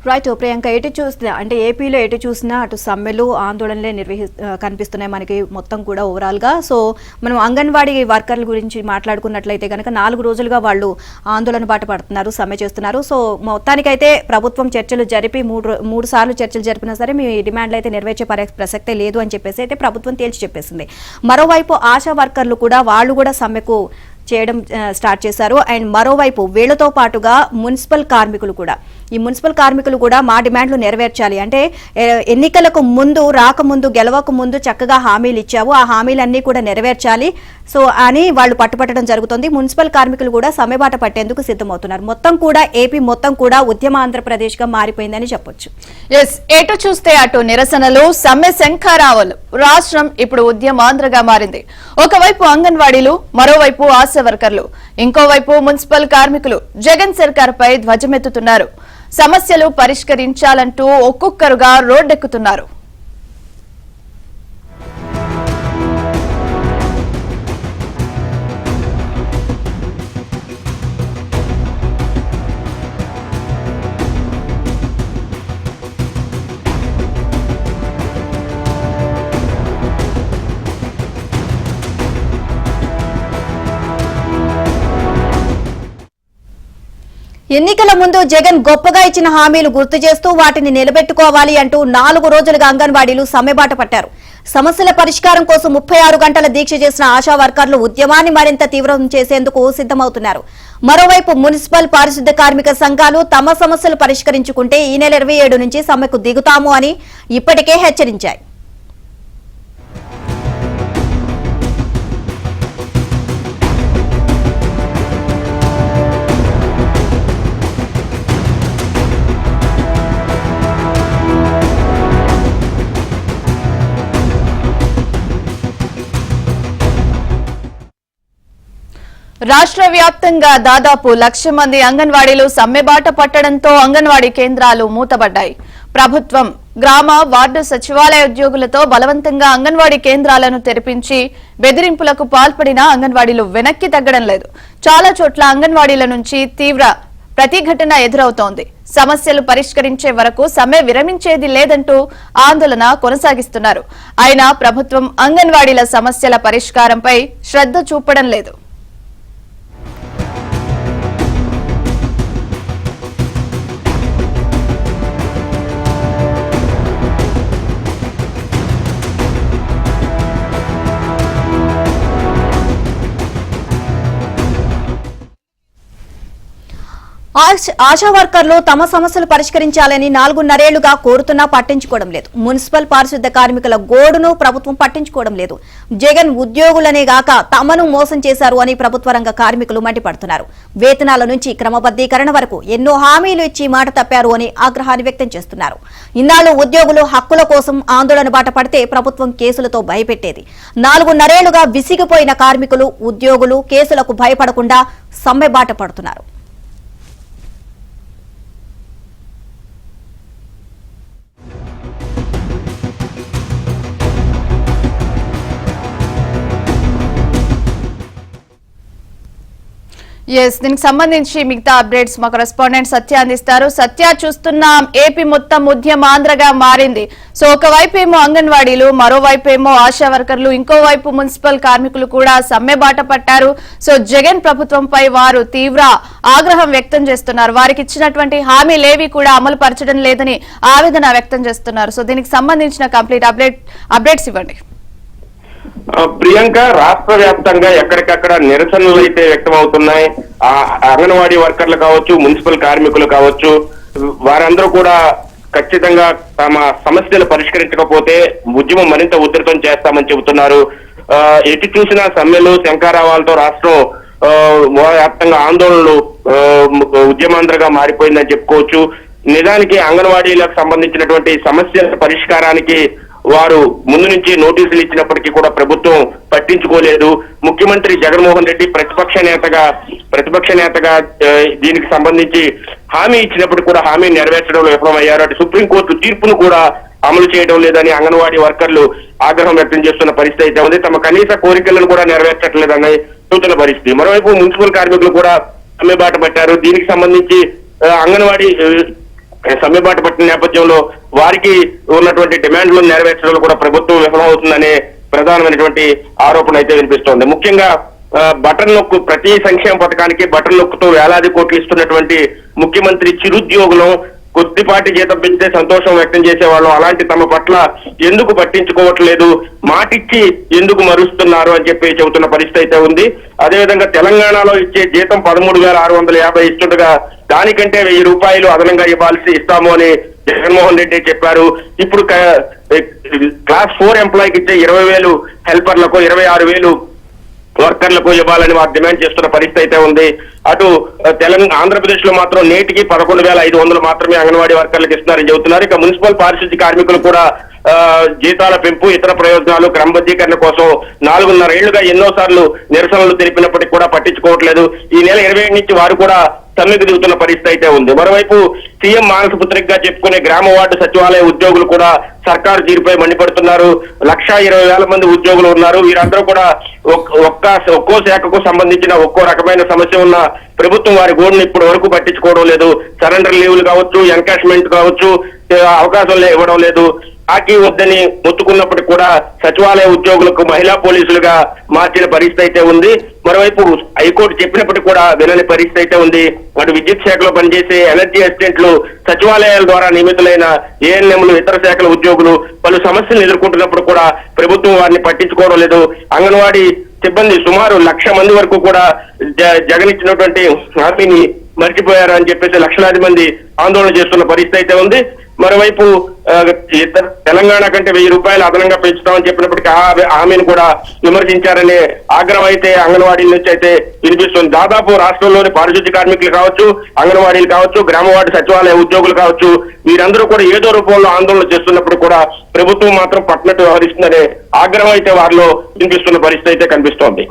Right Priyanka, ఎటు చూసినా అంటే ఏపీలో ఎటు చూసినా అటు సమ్మెలు ఆందోళనలే కనిపిస్తున్నాయి మనకి మొత్తం కూడా ఓవరాల్గా. సో మనం అంగన్వాడీ వర్కర్ల గురించి మాట్లాడుకున్నట్లయితే కనుక 4 రోజులుగా వాళ్ళు ఆందోళన బాట పడుతున్నారు, సమ్మె చేస్తున్నారు. సో మొత్తానికైతే ప్రభుత్వం చర్చలు జరిపి మూడు సార్లు చర్చలు జరిపినా సరే మీ డిమాండ్లు అయితే నెరవేర్చే ప్రసక్తే లేదు అని చెప్పేసి అయితే ప్రభుత్వం తేల్చి చెప్పేసింది. మరోవైపు ఆశా వర్కర్లు కూడా వాళ్ళు కూడా సమ్మెకు చేయడం స్టార్ట్ చేశారు. అండ్ మరోవైపు వీళ్లతో పాటుగా మున్సిపల్ కార్మికులు కూడా మా డిమాండ్లు నెరవేర్చాలి అంటే ఎన్నికలకు ముందు రాకముందు గెలవక ముందు చక్కగా హామీలు ఇచ్చావు, ఆ హామీలన్నీ కూడా నెరవేర్చాలి సో అని వాళ్ళు పట్టుపట్టడం జరుగుతుంది. మున్సిపల్ కార్మికులు కూడా సమ్మెబాట పట్టేందుకు సిద్ధమవుతున్నారు. మొత్తం కూడా ఏపీ మొత్తం కూడా ఉద్యమ ఆంధ్రప్రదేశ్ గా మారిపోయిందని చెప్పొచ్చు. ఎటు చూస్తే అటు నిరసనలు, సమ్మె శంఖారావాలు. రాష్ట్రం ఇప్పుడు ఉద్యమాంధ్రగా మారింది. ఒకవైపు అంగన్వాడీలు, మరోవైపు ఆశా వర్కర్లు, ఇంకోవైపు మున్సిపల్ కార్మికులు జగన్ సర్కార్ పై ధ్వజమెత్తుతున్నారు. సమస్యలు పరిష్కరించాలంటూ ఒక్కొక్కరుగా రోడ్డెక్కుతున్నారు. ఎన్నికల ముందు జగన్ గొప్పగా ఇచ్చిన హామీలు గుర్తు చేస్తూ వాటిని నిలబెట్టుకోవాలి అంటూ 4 రోజులుగా అంగన్వాడీలు సమ్మెబాట పట్టారు. సమస్యల పరిష్కారం కోసం 36 గంటల దీక్ష చేసిన ఆశా వర్కర్లు ఉద్యమాన్ని మరింత తీవ్రం చేసేందుకు సిద్ధమవుతున్నారు. మరోవైపు మున్సిపల్ పారిశుద్ధ్య కార్మిక సంఘాలు తమ సమస్యలు పరిష్కరించుకుంటే ఈ నెల 27 నుంచి సమ్మెకు దిగుతాము అని ఇప్పటికే హెచ్చరించాయి. రాష్ట్ర వ్యాప్తంగా దాదాపు 1,00,000 మంది అంగన్వాడీలు సమ్మెబాట పట్టడంతో అంగన్వాడీ కేంద్రాలు మూతబడ్డాయి. ప్రభుత్వం, గ్రామ, వార్డు సచివాలయ ఉద్యోగులతో బలవంతంగా అంగన్వాడీ కేంద్రాలను తెరిపించి బెదిరింపులకు పాల్పడినా అంగన్వాడీలు వెనక్కి తగ్గడం లేదు. చాలా చోట్ల అంగన్వాడీల నుంచి తీవ్ర ప్రతిఘటన ఎదురవుతోంది. సమస్యలు పరిష్కరించే వరకు సమ్మె విరమించేది లేదంటూ ఆందోళన కొనసాగిస్తున్నారు. అయినా ప్రభుత్వం అంగన్వాడీల సమస్యల పరిష్కారంపై శ్రద్ధ చూపడం లేదు. ఆశా వర్కర్లు తమ సమస్యలు పరిష్కరించాలని 4.5 ఏళ్లుగా కోరుతున్నా పట్టించుకోవడం లేదు. మున్సిపల్ పారిశుద్ధ్య కార్మికుల గోడును ప్రభుత్వం పట్టించుకోవడం లేదు. జగన్ ఉద్యోగులనే గాక తమను మోసం చేశారు అని ప్రభుత్వ రంగ కార్మికులు మండిపడుతున్నారు. వేతనాల నుంచి క్రమబద్దీకరణ వరకు ఎన్నో హామీలు ఇచ్చి మాట తప్పారు అని ఆగ్రహాన్ని వ్యక్తం చేస్తున్నారు. ఇన్నాళ్లు ఉద్యోగులు హక్కుల కోసం ఆందోళన బాట పడితే ప్రభుత్వం కేసులతో భయపెట్టేది. 4.5 ఏళ్లుగా విసిగిపోయిన కార్మికులు, ఉద్యోగులు కేసులకు భయపడకుండా సమ్మె బాట పడుతున్నారు. దీనికి సంబంధించి మిగతా అప్డేట్స్ మా కరెస్పాండెంట్ సత్య అందిస్తారు. సత్య, చూస్తున్నాం ఏపీ మొత్తం ఉద్యమాంధ్రగా మారింది. సో ఒకవైపు ఏమో అంగన్వాడీలు, మరోవైపు ఏమో ఆశా వర్కర్లు, ఇంకోవైపు మున్సిపల్ కార్మికులు కూడా సమ్మె బాట పట్టారు. సో జగన్ ప్రభుత్వంపై వారు తీవ్ర ఆగ్రహం వ్యక్తం చేస్తున్నారు. వారికి ఇచ్చినటువంటి హామీలేవి కూడా అమలు పరచడం లేదని ఆవేదన వ్యక్తం చేస్తున్నారు. సో దీనికి సంబంధించిన కంప్లీట్ అప్డేట్స్ ఇవ్వండి. ప్రియాంక, రాష్ట్ర వ్యాప్తంగా ఎక్కడికక్కడ నిరసనలు అయితే వ్యక్తం అవుతున్నాయి. అంగన్వాడీ వర్కర్లు కావచ్చు, మున్సిపల్ కార్మికులు కావచ్చు, వారందరూ కూడా ఖచ్చితంగా తమ సమస్యలు పరిష్కరించకపోతే ఉద్యమం మరింత ఉధృతం చేస్తామని చెబుతున్నారు. ఎటు చూసినా సమ్మెలు, శంఖారావాలతో రాష్ట్రం వ్యాప్తంగా ఆందోళనలు ఉద్యమాంధ్రగా మారిపోయిందని చెప్పుకోవచ్చు. నిజానికి అంగన్వాడీలకు సంబంధించినటువంటి సమస్యల పరిష్కారానికి వారు ముందు నుంచి నోటీసులు ఇచ్చినప్పటికీ కూడా ప్రభుత్వం పట్టించుకోలేదు. ముఖ్యమంత్రి జగన్మోహన్ రెడ్డి ప్రతిపక్ష నేతగా దీనికి సంబంధించి హామీ ఇచ్చినప్పుడు కూడా హామీ నెరవేర్చడంలో విఫలమయ్యారు. అటు సుప్రీంకోర్టు తీర్పును కూడా అమలు చేయడం లేదని అంగన్వాడీ వర్కర్లు ఆగ్రహం వ్యక్తం చేస్తున్న పరిస్థితి అయితే ఉంది. తమ కనీస కోరికలను కూడా నెరవేర్చట్లేదని చెబుతున్న పరిస్థితి. మరోవైపు మున్సిపల్ కార్మికులు కూడా సమ్మెబాట పట్టారు. దీనికి సంబంధించి అంగన్వాడీ సమ్మెబాటు పట్టిన నేపథ్యంలో వారికి ఉన్నటువంటి డిమాండ్లను నెరవేర్చడంలో కూడా ప్రభుత్వం విఫలమవుతుందనే ప్రధానమైనటువంటి ఆరోపణ అయితే వినిపిస్తోంది. ముఖ్యంగా బటన్ నొక్కు ప్రతి సంక్షేమ పథకానికి బటన్ నొక్కుతో వేలాది కోట్లు ఇస్తున్నటువంటి ముఖ్యమంత్రి చిరుద్యోగులు కొద్దిపాటి జీతం పెంచితే సంతోషం వ్యక్తం చేసేవాళ్ళు అలాంటి తమ పట్ల ఎందుకు పట్టించుకోవట్లేదు, మాటిచ్చి ఎందుకు మరుస్తున్నారు అని చెప్పి చెబుతున్న పరిస్థితి అయితే ఉంది. అదేవిధంగా తెలంగాణలో ఇచ్చే జీతం 13,650 ఇస్తుండగా దానికంటే 1,000 రూపాయలు అదనంగా ఇస్తాము అని జగన్మోహన్ రెడ్డి చెప్పారు. ఇప్పుడు క్లాస్ 4 ఎంప్లాయీకి ఇచ్చే 20,000 హెల్పర్లకు 26,000 వర్కర్లకు ఇవ్వాలని వారు డిమాండ్ చేస్తున్న పరిస్థితి అయితే ఉంది. అటు ఆంధ్రప్రదేశ్ లో మాత్రం నేటికి 11,500 మాత్రమే అంగన్వాడీ వర్కర్లకు ఇస్తున్నారని చెబుతున్నారు. ఇక మున్సిపల్ పారిశుద్ధ్య కార్మికులు కూడా జీతాల పెంపు, ఇతర ప్రయోజనాలు, క్రమబద్ధీకరణ కోసం 4.5 ఏళ్లుగా ఎన్నోసార్లు నిరసనలు తెలిపినప్పటికీ కూడా పట్టించుకోవట్లేదు. ఈ నెల 27 నుంచి వారు కూడా సమ్మెకు దిగుతున్న పరిస్థితి అయితే ఉంది. మరోవైపు సీఎం మానస పుత్రికగా చెప్పుకునే గ్రామ వార్డు సచివాలయ ఉద్యోగులు కూడా సర్కారు తీరుపై మండిపడుతున్నారు. 1,20,000 మంది ఉద్యోగులు ఉన్నారు. వీరందరూ కూడా ఒక్కో శాఖకు సంబంధించిన ఒక్కో రకమైన సమస్య ఉన్న ప్రభుత్వం వారి గోడును ఇప్పటి వరకు పట్టించుకోవడం లేదు. సరెండర్ లీవ్లు కావచ్చు, ఎన్కాష్మెంట్ కావచ్చు, అవకాశం ఇవ్వడం లేదు. ఆకి వద్దని మొత్తుకున్నప్పటికీ కూడా సచివాలయ ఉద్యోగులకు మహిళా పోలీసులుగా మార్చిన పరిస్థితి అయితే ఉంది. మరోవైపు హైకోర్టు చెప్పినప్పటికీ కూడా వినని పరిస్థితి అయితే ఉంది. అటు విద్యుత్ శాఖలో పనిచేసే ఎనర్జీ అసిస్టెంట్లు, సచివాలయాల ద్వారా నియమితులైన ఏఎన్ఎంలు, ఇతర శాఖల ఉద్యోగులు పలు సమస్యలు ఎదుర్కొంటున్నప్పుడు కూడా ప్రభుత్వం వారిని పట్టించుకోవడం లేదు. అంగన్వాడీ సిబ్బంది సుమారు 1,00,000 మంది వరకు కూడా జగన్ ఇచ్చినటువంటి హామీని మర్చిపోయారు అని చెప్పేసి లక్షలాది మంది ఆందోళన చేస్తున్న పరిస్థితి అయితే ఉంది. మరోవైపు తెలంగాణ కంటే 1,000 రూపాయలు అదనంగా పెంచుతామని చెప్పినప్పటికీ హామీని కూడా విమర్శించారనే ఆగ్రహం అయితే అంగన్వాడీల నుంచి అయితే వినిపిస్తుంది. దాదాపు రాష్ట్రంలోని పారిశుద్ధ్య కార్మికులు కావచ్చు, అంగన్వాడీలు కావచ్చు, గ్రామ వార్డు సచివాలయ ఉద్యోగులు కావచ్చు, వీరందరూ కూడా ఏదో రూపంలో ఆందోళన చేస్తున్నప్పుడు కూడా ప్రభుత్వం మాత్రం పట్టినట్టు వ్యవహరిస్తుందనే ఆగ్రహం అయితే వారిలో వినిపిస్తున్న పరిస్థితి అయితే కనిపిస్తోంది.